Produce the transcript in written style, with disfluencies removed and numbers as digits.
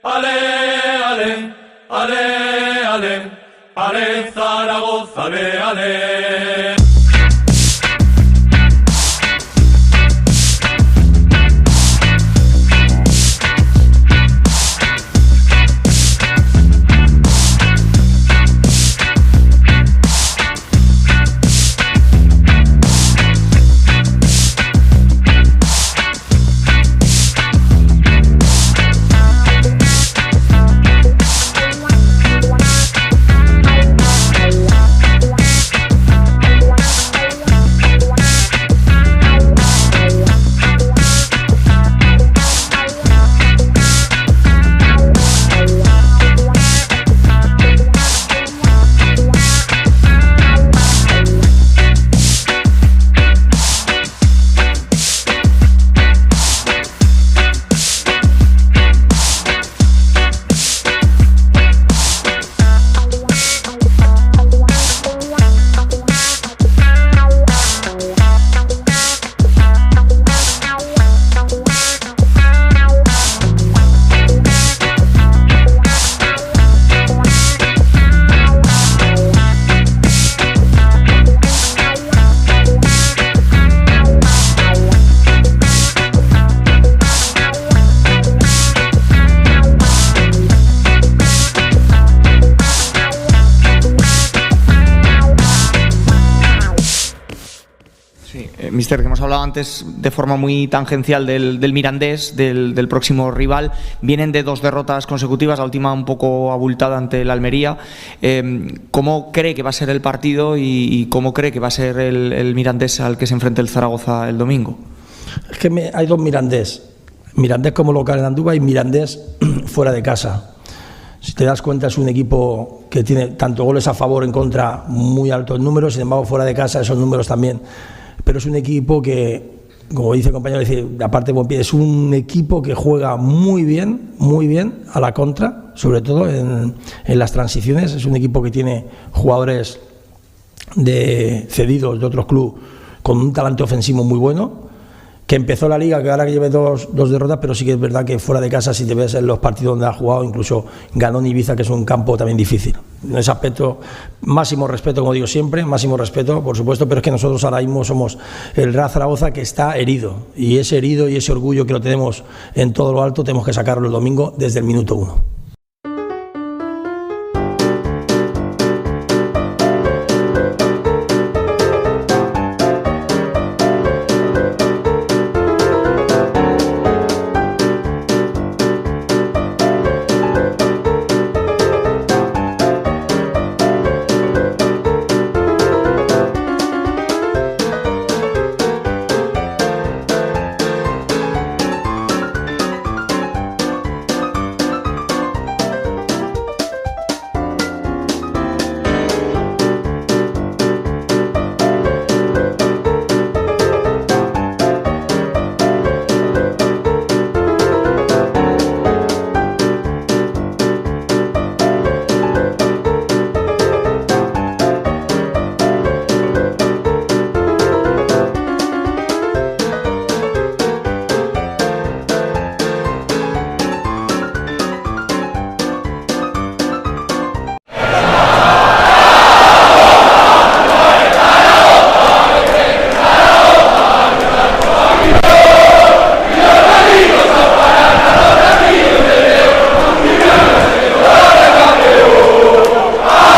ale, ale, ale, ale, ale, Zaragoza, ale, ale. Mister, que hemos hablado antes de forma muy tangencial del Mirandés, del próximo rival. Vienen de 2 derrotas consecutivas, la última un poco abultada ante el Almería. ¿Cómo cree que va a ser el partido y cómo cree que va a ser el Mirandés al que se enfrente el Zaragoza el domingo? Es que hay 2 Mirandés. Mirandés como local en Andúba y Mirandés fuera de casa. Si te das cuenta, es un equipo que tiene tanto goles a favor en contra, muy altos números, sin embargo fuera de casa esos números también. Pero es un equipo que, como dice el compañero, aparte de buen pie, es un equipo que juega muy bien a la contra, sobre todo en las transiciones. Es un equipo que tiene jugadores cedidos de otros clubes con un talante ofensivo muy bueno, que empezó la liga, que ahora que lleve dos derrotas, pero sí que es verdad que fuera de casa, si te ves en los partidos donde ha jugado, incluso ganó en Ibiza, que es un campo también difícil. En ese aspecto, máximo respeto, como digo siempre, máximo respeto, por supuesto, pero es que nosotros ahora mismo somos el Real Zaragoza que está herido, y ese orgullo que lo tenemos en todo lo alto, tenemos que sacarlo el domingo desde el minuto 1.